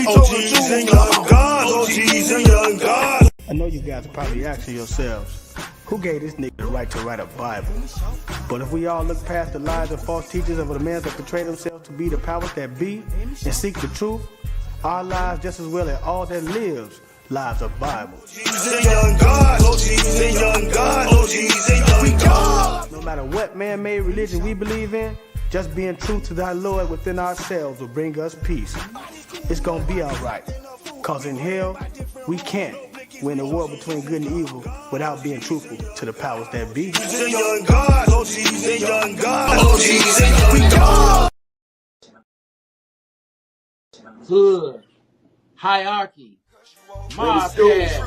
OGs and young gods, OGs and young gods. I know you guys are probably asking yourselves, who gave this nigga the right to write a Bible? But if we all look past the lies and false teachers of the men that portray themselves to be the powers that be and seek the truth, our lives just as well as all that lives, lives of Bible. OGs and young gods, OGs and young gods, OGs and young gods. No matter what man-made religion we believe in, just being true to thy Lord within ourselves will bring us peace. It's gonna be alright, cause in hell, we can't win the war between good and evil without being truthful to the powers that be. OGs and young gods, OGs and young gods, OGs and young gods. Hood, hierarchy, mob pad.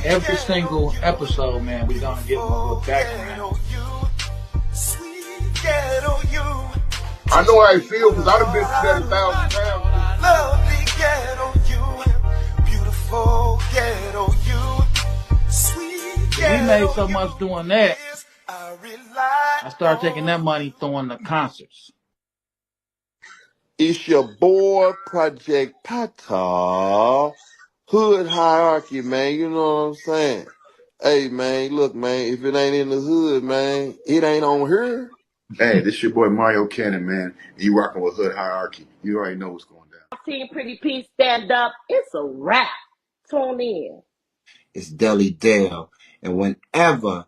Every single episode, man, we gonna give them a little background. I know how I feel because I've been through that 1,000 times. Lovely ghetto you, beautiful ghetto you, sweet ghetto We made so much doing that. I started taking that money throwing the concerts. It's your boy, Project Pata. Hood hierarchy, man. You know what I'm saying? Hey, man, look, man, if it ain't in the hood, man, it ain't on here. Hey, this your boy Mario Cannon, man. You rocking with Hood Hierarchy. You already know what's going down. Team Pretty P stand up. It's a wrap. Tune in. It's Deli Dale. And whenever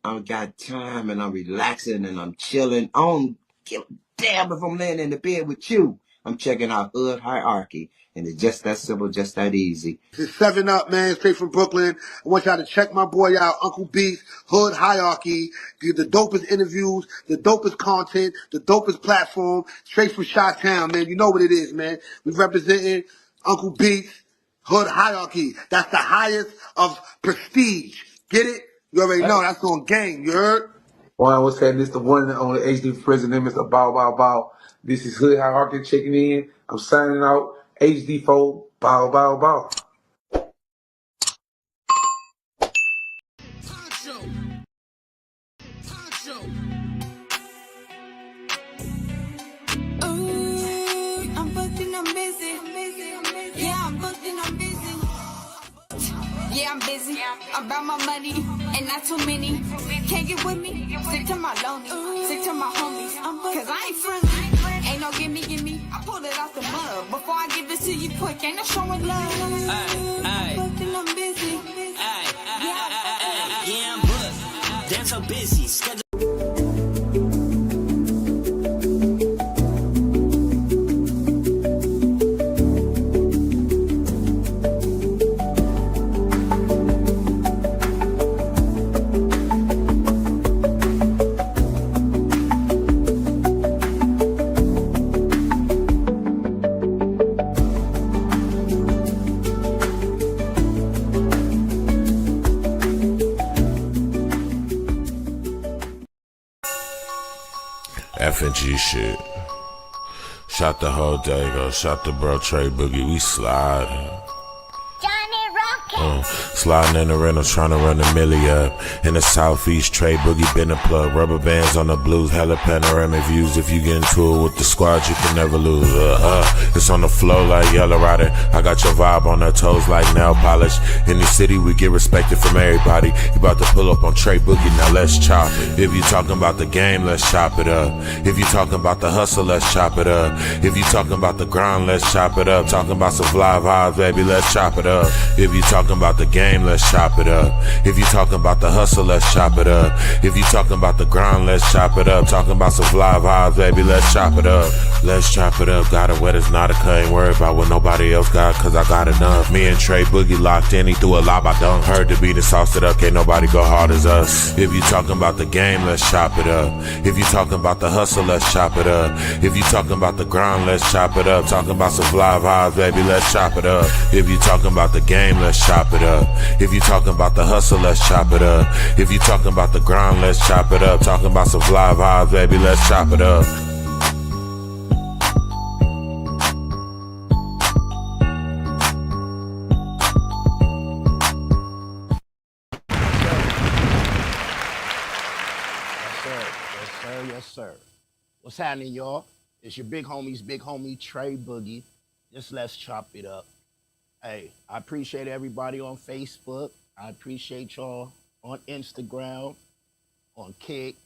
I got time and I'm relaxing and I'm chilling, I don't give a damn if I'm laying in the bed with you. I'm checking out Hood Hierarchy. And it's just that simple, just that easy. It's 7 Up, man, straight from Brooklyn. I want y'all to check my boy out, Uncle Beast, Hood Hierarchy. Get the dopest interviews, the dopest content, the dopest platform, straight from Chi-Town, man. You know what it is, man. We representing Uncle Beast, Hood Hierarchy. That's the highest of prestige. Get it? You already know, that's on game, you heard? One, what's happening? It's the one and only HD president, Mr. Bow Bow Bow. This is Hood Hierarchy checking in. I'm signing out. HD4, bow, bow, bow. I'm booked and I'm busy. Yeah, I'm booked and I'm busy. Yeah, I'm busy. I'm about my money and not too many. Can't get with me. Stick to my lonely. Stick to my homies. Cause I ain't friendly. Ain't no gimme. I pulled it off the mug. Before I give this to you quick, ain't no showing love. I'm booked and I'm busy. Yeah, I'm booked. Damn so busy. Schedule. F&G shit. Shot the whole day, go. Shot the bro Trey Boogie. We sliding. Sliding in the rental, trying to run a milli up. In the southeast, Trey Boogie been a plug. Rubber bands on the blues, hella panoramic views. If you get into it with the squad, you can never lose. It's on the flow like Yellow Rider. I got your vibe on her toes like nail polish. In the city, we get respected from everybody. You about to pull up on Trey Boogie, now let's chop it. If you talking about the game, let's chop it up. If you talking about the hustle, let's chop it up. If you talking about the grind, let's chop it up. Talking about some fly vibes, baby, let's chop it up. If you talking about the game, let's chop it up. If you talking about the hustle, let's chop it up. If you talking about the grind, let's chop it up. Talking about some fly vibes, baby, let's chop it up. Let's chop it up. Got it wet, it's not a cut. Ain't worried about what nobody else got, cause I got enough. Me and Trey Boogie locked in, he threw a lob, I dunk. Heard the beat and sauced it up, can't nobody go hard as us. If you talking about the game, let's chop it up. If you talking about the hustle, let's chop it up. If you talking about the grind, let's chop it up. Talking about some fly vibes, baby, let's chop it up. If you talking about the game, let's chop it up. If you talking about the hustle, let's chop it up. If you talking about the grind, let's chop it up. Talking about some fly vibes, baby, let's chop it up. Yes, sir. What's happening, y'all? It's your big homie Trey Boogie. Just let's chop it up. Hey, I appreciate everybody on Facebook. I appreciate y'all on Instagram, on Kick,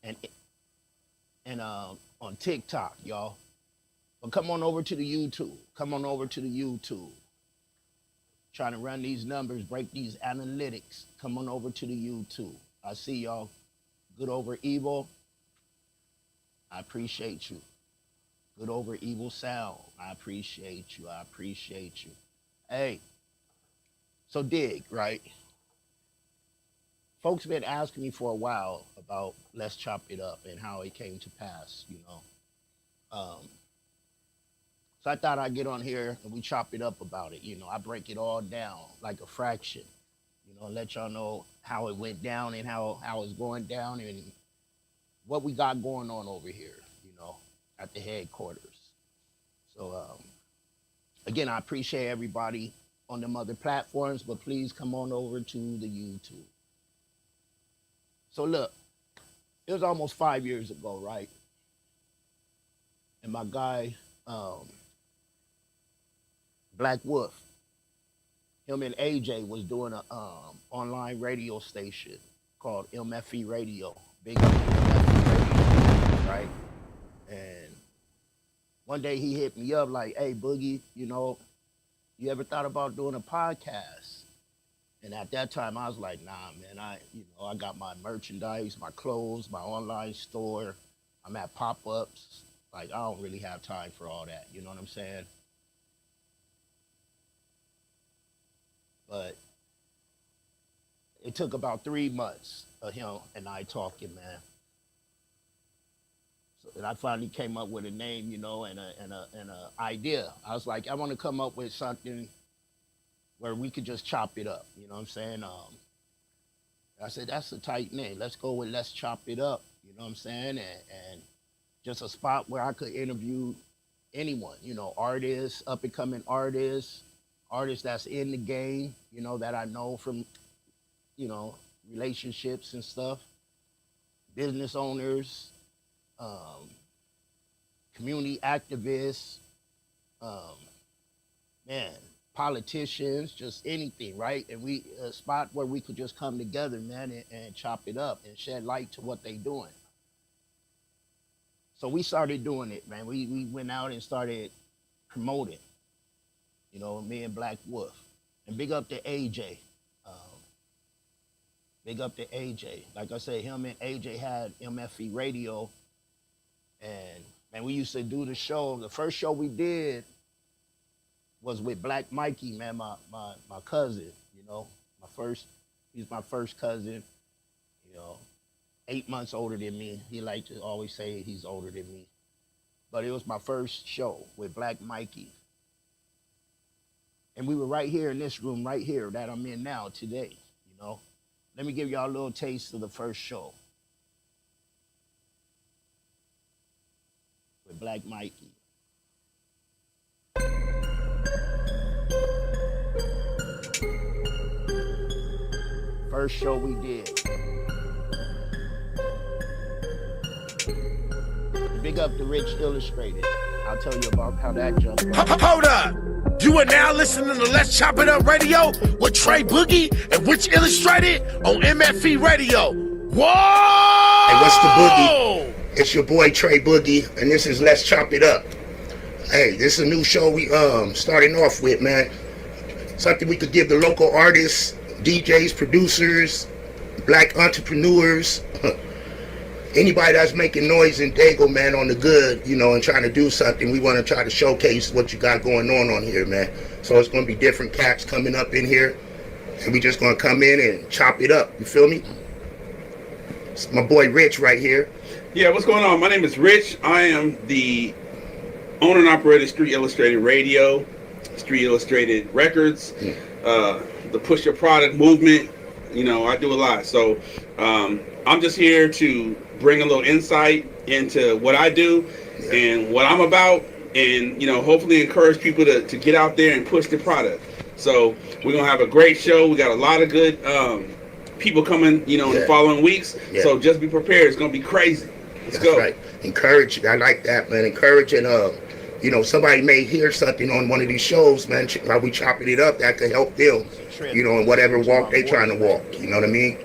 and on TikTok, y'all. But come on over to the YouTube. Come on over to the YouTube. Trying to run these numbers, break these analytics. Come on over to the YouTube. I see y'all. Good over evil. I appreciate you. Good over evil sound. I appreciate you. I appreciate you. Hey, so dig, right? Folks been asking me for a while about Let's Chop It Up and how it came to pass, you know. So I thought I'd get on here and we chop it up about it. You know, I break it all down like a fraction, you know, let y'all know how it went down and how it's going down and what we got going on over here, you know, at the headquarters. So, again, I appreciate everybody on them other platforms, but please come on over to the YouTube. So look, it was almost 5 years ago, right? And my guy, Black Wolf, him and AJ was doing a online radio station called MFE Radio, big MFE Radio, right? And one day he hit me up like, hey, Boogie, you know, you ever thought about doing a podcast? And at that time, I was like, nah, man, I got my merchandise, my clothes, my online store. I'm at pop-ups. Like, I don't really have time for all that. You know what I'm saying? But it took about 3 months of him and I talking, man. So, and I finally came up with a name, you know, and a idea. I was like, I want to come up with something where we could just chop it up. You know what I'm saying? I said, that's a tight name. Let's go with Let's Chop It Up. You know what I'm saying? And just a spot where I could interview anyone, you know, artists, up and coming artists that's in the game, you know, that I know from, you know, relationships and stuff, business owners, community activists, man, politicians, just anything, right? And a spot where we could just come together, man, and chop it up and shed light to what they doing. So we started doing it, man. We went out and started promoting, you know, me and Black Wolf. And big up to AJ. Big up to AJ. Like I said, him and AJ had MFE Radio. And, man, we used to do the show. The first show we did was with Black Mikey, man, my cousin, you know. He's my first cousin, you know, 8 months older than me. He liked to always say he's older than me. But it was my first show with Black Mikey. And we were right here in this room right here that I'm in now today, you know. Let me give y'all a little taste of the first show with Black Mikey. First show we did. Big up to Rich Illustrated. I'll tell you about how that jumped. Hold up. You are now listening to Let's Chop It Up Radio with Trey Boogie and Rich Illustrated on MFE Radio. Whoa! Hey, what's the boogie? It's your boy Trey Boogie, and this is Let's Chop It Up. Hey, this is a new show we starting off with, man. Something we could give the local artists, DJs, producers, black entrepreneurs, anybody that's making noise in Dago, man, on the good, you know, and trying to do something. We want to try to showcase what you got going on here, man. So it's going to be different cats coming up in here, and we just going to come in and chop it up. You feel me? It's my boy Rich right here. Yeah, what's going on? My name is Rich. I am the owner and operator of Street Illustrated Radio, Street Illustrated Records, the Push Your Product movement. You know, I do a lot. So I'm just here to bring a little insight into what I do and what I'm about, and, you know, hopefully encourage people to get out there and push the product. So we're going to have a great show. We got a lot of good people coming, you know, in the following weeks. So just be prepared. It's going to be crazy. Let's That's go. right. Encourage. I like that, man. Encouraging. You know, somebody may hear something on one of these shows, man. While we chopping it up, that could help them. You know, in whatever walk they trying to walk. You know what I mean?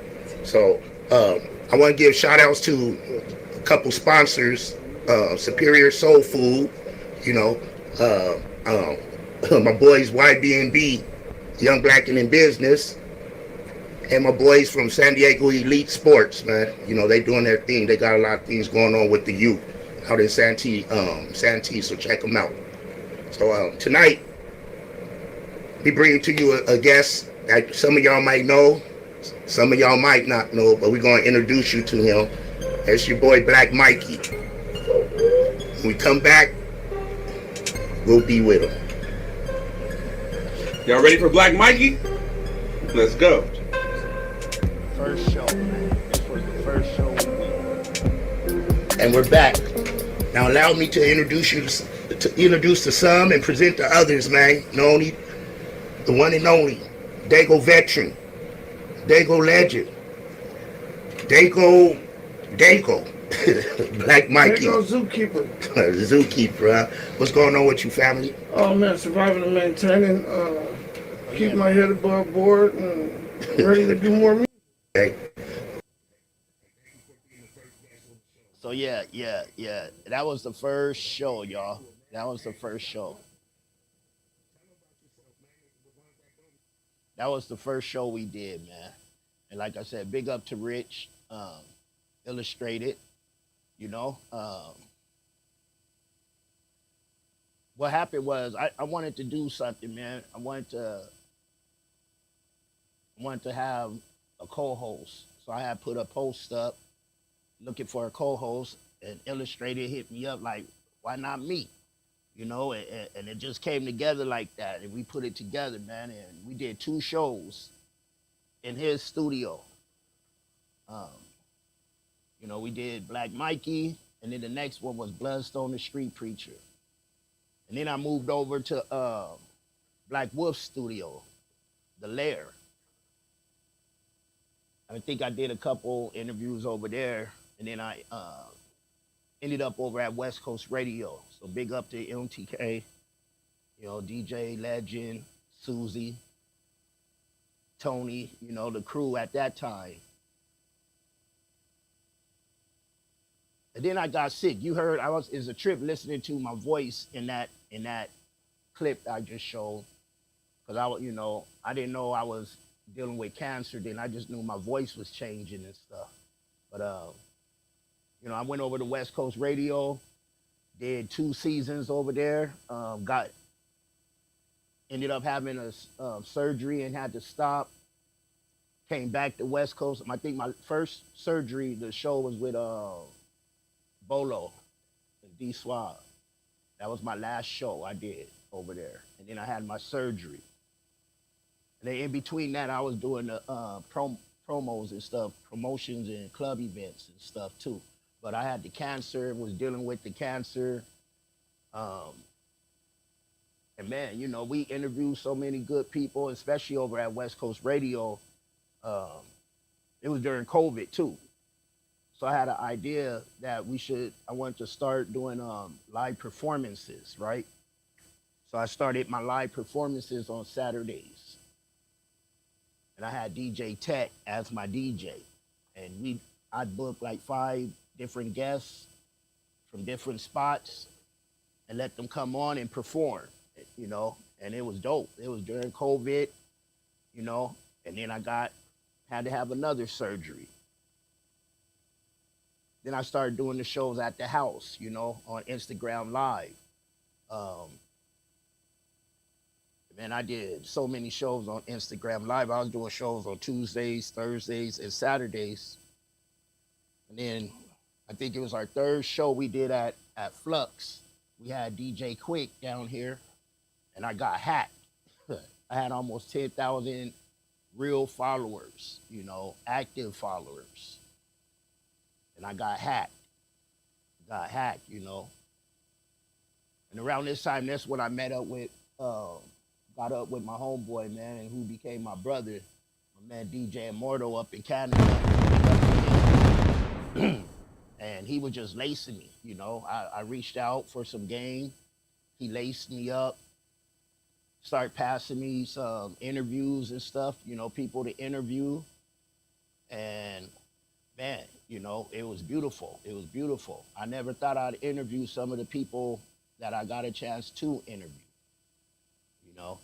So, I want to give shout outs to a couple sponsors. Superior Soul Food. You know, my boys YB&B, Young Black and in Business. And my boys from San Diego Elite Sports, man. You know, they doing their thing. They got a lot of things going on with the youth out in Santee, so check them out. So tonight, we bring to you a guest that some of y'all might know, some of y'all might not know, but we're going to introduce you to him. That's your boy Black Mikey. When we come back, we'll be with him. Y'all ready for Black Mikey? Let's go. First show, man. This was the first show we did. And we're back. Now allow me to introduce to some and present to others, man. The one and only Dago veteran, Dago legend, Dago, Black Mikey. Dago zookeeper. Zookeeper, huh? What's going on with you, family? Oh man, surviving and maintaining. Keep my head above board and ready to do more music. Okay. So yeah. That was the first show, y'all. That was the first show. That was the first show we did, man. And like I said, big up to Rich, Illustrated, you know. What happened was I wanted to do something, man. I wanted to have a co-host. So I had put a post up looking for a co-host, and Illustrated hit me up like, why not me? You know, and it just came together like that. And we put it together, man. And we did 2 shows in his studio. You know, we did Black Mikey, and then the next one was Bloodstone the Street Preacher. And then I moved over to Black Wolf's studio, The Lair. I think I did a couple interviews over there, and then I ended up over at West Coast Radio. So big up to MTK, you know, DJ Legend, Susie, Tony, you know, the crew at that time. And then I got sick. You heard it's a trip listening to my voice in that clip I just showed, because I didn't know I was dealing with cancer then. I just knew my voice was changing and stuff. But I went over to West Coast Radio, did 2 seasons over there. Ended up having a surgery and had to stop. Came back to West Coast. I think my first surgery, the show was with Bolo and D Swab. That was my last show I did over there. And then I had my surgery. And then in between that, I was doing the promos and stuff, promotions and club events and stuff too. But I had the cancer, was dealing with the cancer. And man, you know, we interviewed so many good people, especially over at West Coast Radio. It was during COVID too. So I had an idea that I wanted to start doing live performances, right? So I started my live performances on Saturdays. And I had DJ Tech as my DJ. And I'd book like 5 different guests from different spots and let them come on and perform, you know, and it was dope. It was during COVID, you know, and then I had to have another surgery. Then I started doing the shows at the house, you know, on Instagram Live. Man, I did so many shows on Instagram Live. I was doing shows on Tuesdays, Thursdays, and Saturdays. And then I think it was our 3rd show we did at Flux. We had DJ Quick down here, and I got hacked. I had almost 10,000 real followers, you know, active followers. And I got hacked. You know. And around this time, that's when I got up with my homeboy, man, and who became my brother, my man DJ Immortal up in Canada. and he was just lacing me. You know, I reached out for some game. He laced me up, start passing me some interviews and stuff. You know, people to interview, and man, you know, it was beautiful. It was beautiful. I never thought I'd interview some of the people that I got a chance to interview. You know.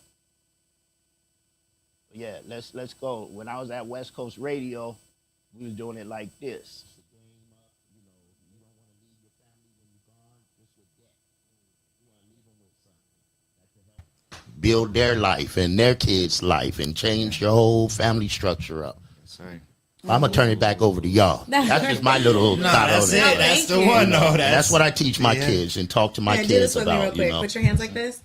But yeah, let's go. When I was at West Coast Radio, we was doing it like this. Build their life and their kids' life and change your whole family structure up. Sorry. I'm gonna turn it back over to y'all. That's just my little thought on it. That's the one. No, that's what I teach my kids and talk to my do kids this with me real about. quick. You know, Put your hands like this.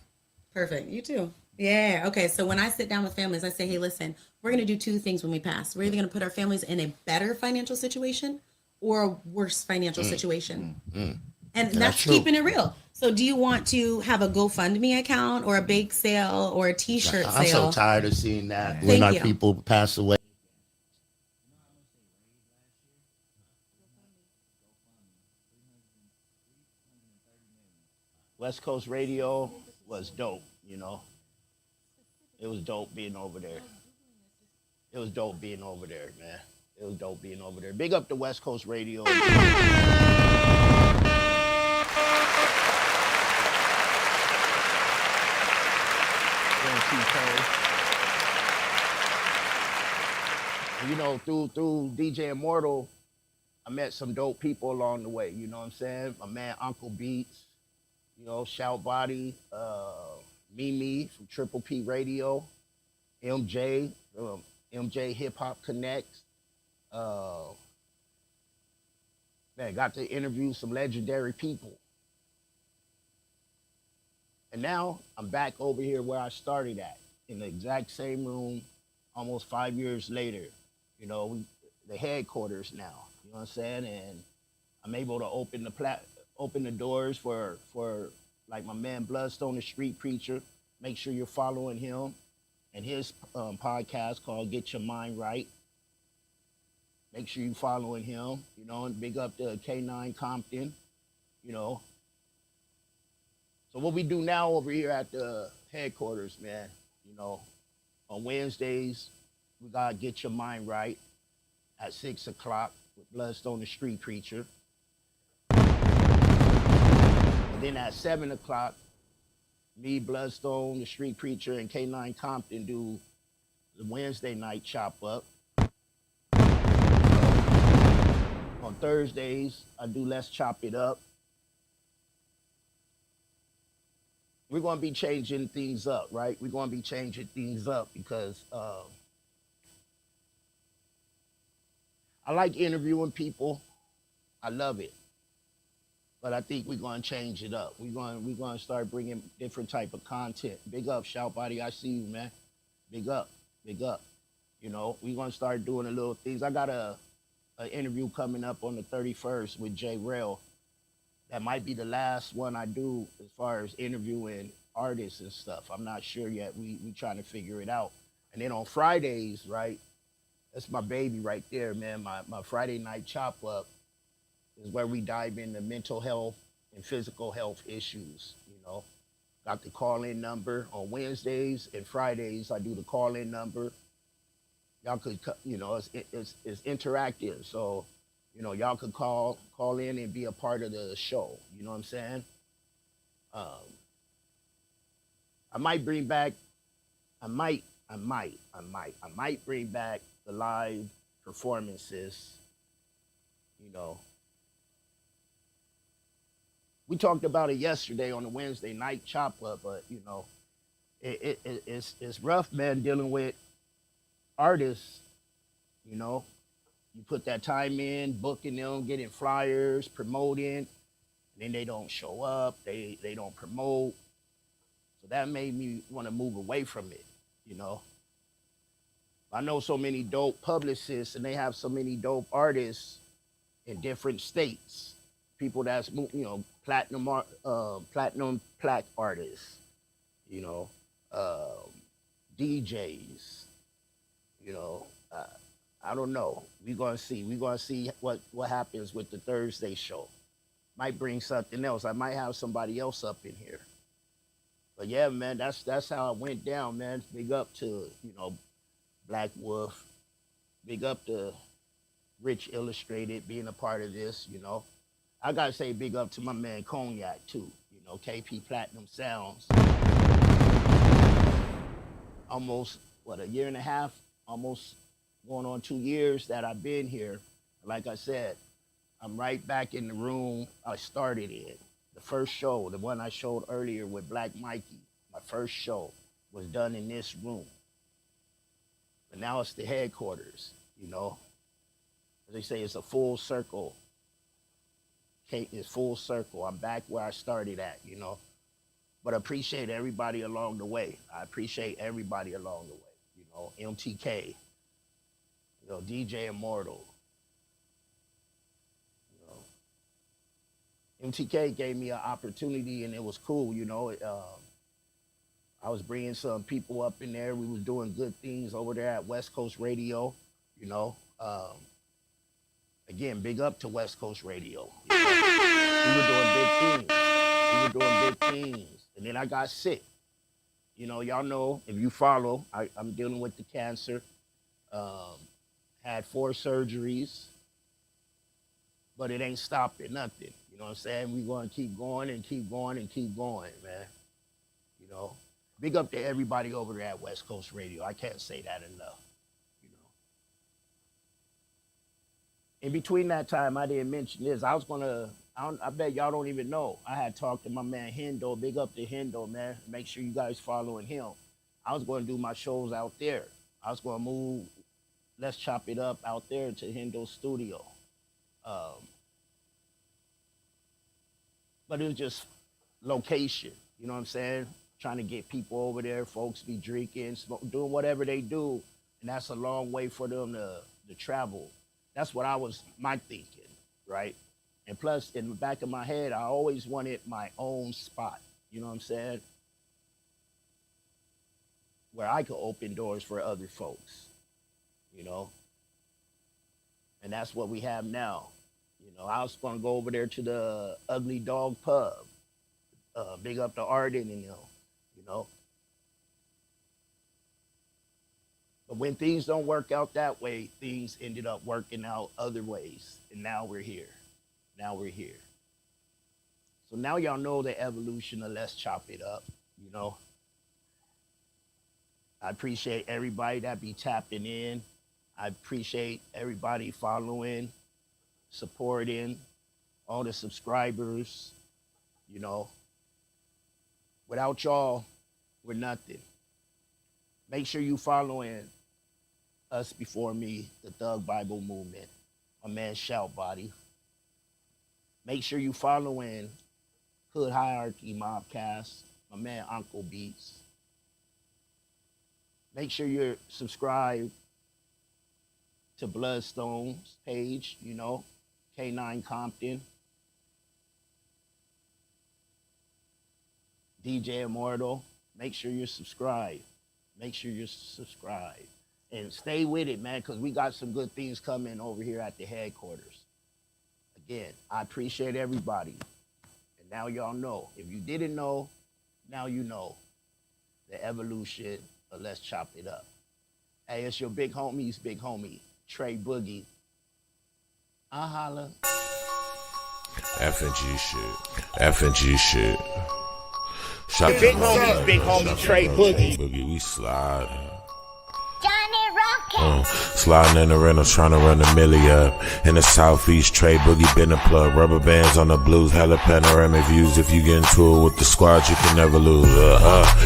Perfect. You too. Yeah. Okay. So when I sit down with families, I say, hey, listen, we're going to do two things when we pass. We're either going to put our families in a better financial situation or a worse financial situation. And that's true. keeping it real. So do you want to have a GoFundMe account or a bake sale or a t-shirt I'm sale? so tired of seeing that Thank when our you. people pass away. West Coast Radio was dope, you know. It was dope being over there. It was dope being over there, man. It was dope being over there. Big up to West Coast Radio. And, you know, through DJ Immortal, I met some dope people along the way. You know what I'm saying? My man Uncle Beats, you know, Shout Body, Mimi from Triple P Radio, MJ, MJ Hip Hop Connects. Man, got to interview some legendary people. And now I'm back over here where I started at, in the exact same room, almost 5 years later. You know, the headquarters now. You know what I'm saying? And I'm able to open the doors for like my man Bloodstone, the Street Preacher. Make sure you're following him and his podcast called Get Your Mind Right. Make sure you're following him, you know, and big up to K9 Compton, you know. So what we do now over here at the headquarters, man, you know, on Wednesdays, we got to Get Your Mind Right at 6 o'clock with Bloodstone, the Street Preacher. And then at 7 o'clock, me, Bloodstone, the Street Preacher, and K9 Compton do the Wednesday night chop up. On Thursdays, I do Let's Chop It Up. We're going to be changing things up, right? We're going to be changing things up because I like interviewing people. I love it. But I think we're going to change it up. We're going to start bringing different type of content. Big up, Shout Body. I see you, man. Big up. Big up. You know, we're going to start doing a little things. I got an interview coming up on the 31st with Jay Rail. That might be the last one I do as far as interviewing artists and stuff. I'm not sure yet. We trying to figure it out. And then on Fridays, right, that's my baby right there, man. My Friday night chop up is where we dive into mental health and physical health issues, you know. Got the call-in number on Wednesdays and Fridays. I do the call-in number. Y'all could, you know, it's interactive. So, you know, y'all could call in and be a part of the show. You know what I'm saying? I might bring back, I might bring back the live performances, you know. We talked about it yesterday on the Wednesday night chop up, but you know, it's rough, man, dealing with artists. You know, you put that time in, booking them, getting flyers, promoting, and then they don't show up, they don't promote. So that made me want to move away from it, you know. I know so many dope publicists and they have so many dope artists in different states. People that's, you know, platinum plaque artists, you know, DJs, you know. I don't know. We're gonna see. We're gonna see what happens with the Thursday show. Might bring something else. I might have somebody else up in here. But yeah, man, that's how it went down, man. Big up to, Black Wolf. Big up to Rich Illustrated being a part of this, I gotta say big up to my man Cognac too, KP Platinum Sounds. Almost, a year and a half, almost going on 2 years that I've been here. Like I said, I'm right back in the room I started in. The first show, the one I showed earlier with Black Mikey, my first show was done in this room. But now it's the headquarters, As they say, it's a full circle. It's full circle. I'm back where I started at, But I appreciate everybody along the way. I appreciate everybody along the way, MTK, DJ Immortal. MTK gave me an opportunity and it was cool, I was bringing some people up in there. We was doing good things over there at West Coast Radio, Again, big up to West Coast Radio. We were doing big things. And then I got sick. Y'all know, if you follow, I'm dealing with the cancer. Had 4 surgeries, but it ain't stopping nothing. You know what I'm saying? We're going to keep going and keep going and keep going, man. Big up to everybody over there at West Coast Radio. I can't say that enough. In between that time, I didn't mention this. I was I bet y'all don't even know. I had talked to my man Hendo. Big up to Hendo, man. Make sure you guys following him. I was going to do my shows out there. I was going to move Let's Chop It Up out there to Hendo's studio. But it was just location. You know what I'm saying? Trying to get people over there. Folks be drinking, doing whatever they do. And that's a long way for them to travel. That's what my thinking, right? And plus, in the back of my head, I always wanted my own spot. You know what I'm saying? Where I could open doors for other folks, And that's what we have now. I was going to go over there to the Ugly Dog Pub. Big up to Arden and them, But when things don't work out that way, things ended up working out other ways. And now we're here. So now y'all know the evolution of Let's Chop It Up, I appreciate everybody that be tapping in. I appreciate everybody following, supporting, all the subscribers, Without y'all, we're nothing. Make sure you following Us Before Me, the Thug Bible Movement, my man Shout Body. Make sure you following Hood Hierarchy Mobcast, my man Uncle Beats. Make sure you're subscribed to Bloodstone's page, K9 Compton. DJ Immortal. Make sure you're subscribed. And stay with it, man, because we got some good things coming over here at the headquarters. Again, I appreciate everybody. And now y'all know. If you didn't know, now you know. The evolution of Let's Chop It Up. Hey, it's your big homie, Trey Boogie. I holla. F&G shit. Shout out to big homie Trey Boogie. We slide. Sliding in the rental, trying to run a milli up. In the southeast, Trey Boogie been a plug. Rubber bands on the blues, hella panoramic views. If you get into it with the squad, you can never lose.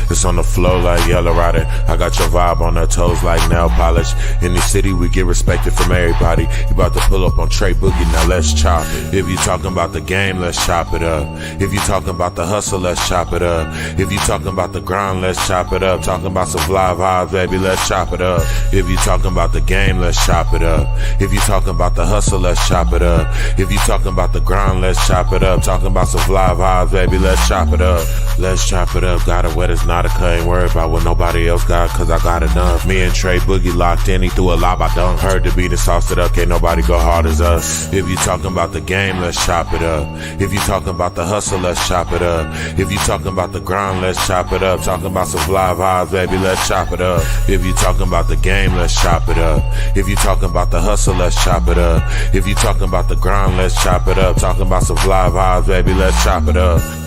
It's on the flow like Yellow Rider. I got your vibe on her toes like nail polish. In the city, we get respected from everybody. You about to pull up on Trey Boogie, now let's chop. If you talking about the game, let's chop it up. If you talking about the hustle, let's chop it up. If you talking about the grind, let's chop it up. Talking about some fly vibes, baby, let's chop it up. If you talking talking about the game, let's chop it up. If you talking about the hustle, let's chop it up. If you talking about the grind, let's chop it up. Talking about some fly vibes, baby, let's chop it up. Let's chop it up. Got it wet, it's not a cut. Ain't worried about what nobody else got, cause I got enough. Me and Trey Boogie locked in, he threw a lob, I dunk. Heard the beat and sauced it up, can't nobody go hard as us. If you talking about the game, let's chop it up. If you talking about the hustle, let's chop it up. If you talking about the grind, let's chop it up. Talking about some fly vibes, baby, let's chop it up. If you talking about the game, let's chop it up. If you talking about the hustle, let's chop it up. If you talking about the grind, let's chop it up. Talking about some fly vibes, baby, let's chop it up.